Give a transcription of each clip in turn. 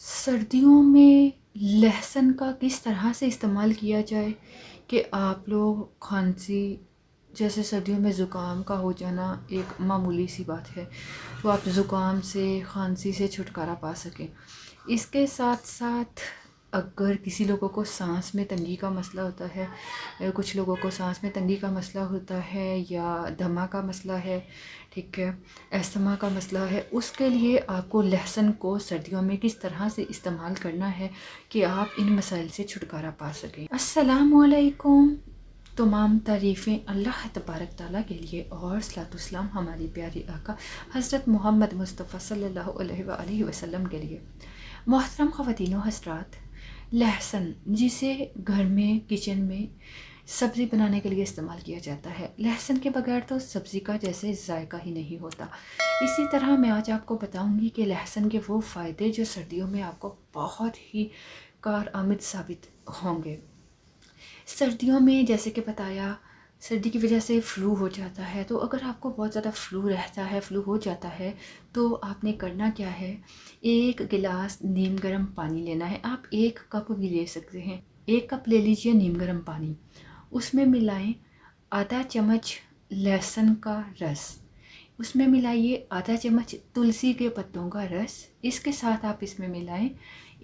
सर्दियों में लहसुन का किस तरह से इस्तेमाल किया जाए कि आप लोग खांसी जैसे सर्दियों में ज़ुकाम का हो जाना एक मामूली सी बात है, तो आप ज़ुकाम से खांसी से छुटकारा पा सकें। इसके साथ साथ अगर किसी लोगों को सांस में तंगी का मसला होता है, कुछ लोगों को सांस में तंगी का मसला होता है या दमा का मसला है, ठीक है, अस्थमा का मसला है, उसके लिए आपको लहसुन को सर्दियों में किस तरह से इस्तेमाल करना है कि आप इन मसाइल से छुटकारा पा सकें। अस्सलामुअलैकुम। तमाम तारीफ़ें अल्लाह तबारक ताला के लिए और सलातुस्सलाम हमारी प्यारी आका हज़रत मोहम्मद मुस्तफ़ा सल्लल्लाहु अलैहि वसल्लम के लिए। मोहतरम ख़वातीन व हज़रात, लहसुन जिसे घर में किचन में सब्ज़ी बनाने के लिए इस्तेमाल किया जाता है, लहसुन के बगैर तो सब्ज़ी का जैसे जायका ही नहीं होता। इसी तरह मैं आज आपको बताऊंगी कि लहसुन के वो फ़ायदे जो सर्दियों में आपको बहुत ही कारआमद साबित होंगे। सर्दियों में जैसे कि बताया, सर्दी की वजह से फ़्लू हो जाता है, तो अगर आपको बहुत ज़्यादा फ़्लू रहता है, फ़्लू हो जाता है, तो आपने करना क्या है, एक गिलास नीम गर्म पानी लेना है। आप 1 कप भी ले सकते हैं। 1 कप ले लीजिए नीम गर्म पानी, उसमें मिलाएं आधा चम्मच लहसुन का रस, उसमें मिलाइए आधा चम्मच तुलसी के पत्तों का रस। इसके साथ आप इसमें मिलाएं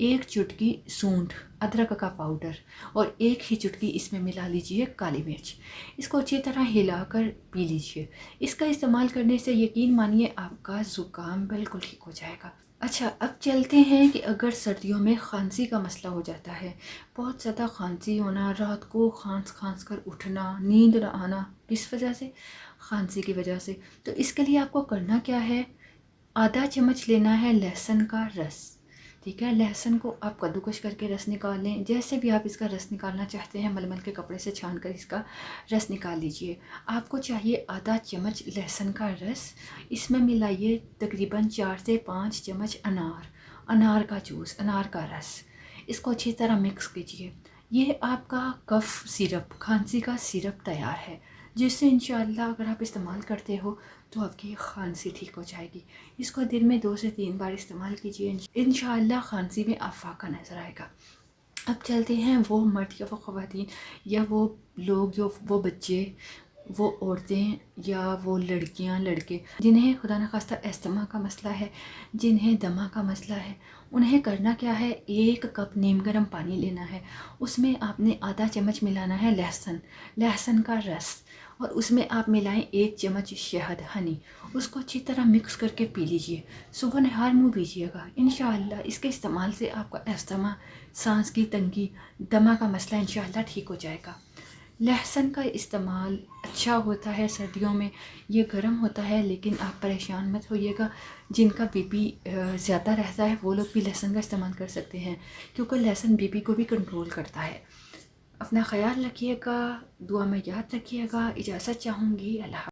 1 चुटकी सूंठ अदरक का पाउडर और 1 ही चुटकी इसमें मिला लीजिए काली मिर्च। इसको अच्छी तरह हिलाकर पी लीजिए। इसका इस्तेमाल करने से यकीन मानिए आपका ज़ुकाम बिल्कुल ठीक हो जाएगा। अच्छा, अब चलते हैं कि अगर सर्दियों में खांसी का मसला हो जाता है, बहुत ज़्यादा खांसी होना, रात को खांस खांस कर उठना, नींद न आना, किस वजह से, खांसी की वजह से। तो इसके लिए आपको करना क्या है, आधा चम्मच लेना है लहसुन का रस, ठीक है। लहसुन को आप कद्दूकस करके रस निकाल लें, जैसे भी आप इसका रस निकालना चाहते हैं, मलमल के कपड़े से छान कर इसका रस निकाल लीजिए। आपको चाहिए आधा चम्मच लहसुन का रस, इसमें मिलाइए तकरीबन 4 से 5 चम्मच अनार का जूस, अनार का रस। इसको अच्छी तरह मिक्स कीजिए। ये आपका कफ़ सिरप, खांसी का सिरप तैयार है, जिससे इंशाअल्लाह अगर आप इस्तेमाल करते हो तो आपकी खांसी ठीक हो जाएगी। इसको दिन में 2 से 3 बार इस्तेमाल कीजिए, इंशाअल्लाह खांसी में आफाका नज़र आएगा। अब चलते हैं वो मर्द या वो ख़वातीन या वो लोग, जो वो बच्चे, वो औरतें या वो लड़कियां लड़के जिन्हें खुदा न खास्ता अस्थमा का मसला है, जिन्हें दमा का मसला है, उन्हें करना क्या है, 1 कप नीम गर्म पानी लेना है, उसमें आपने आधा चम्मच मिलाना है लहसुन का रस, और उसमें आप मिलाएं 1 चम्मच शहद, हनी। उसको अच्छी तरह मिक्स करके पी लीजिए। सुबह नहार मुँह पीजिएगा। इंशाअल्लाह इसके इस्तेमाल से आपका अस्थमा, सांस की तंगी, दमा का मसला इंशाअल्लाह ठीक हो जाएगा। लहसुन का इस्तेमाल अच्छा होता है सर्दियों में, ये गर्म होता है, लेकिन आप परेशान मत होइएगा। जिनका बीपी ज़्यादा रहता है वो लोग भी लहसुन का इस्तेमाल कर सकते हैं, क्योंकि लहसुन बीपी को भी कंट्रोल करता है। अपना ख्याल रखिएगा, दुआ में याद रखिएगा। इजाज़त चाहूँगी। अल्लाह।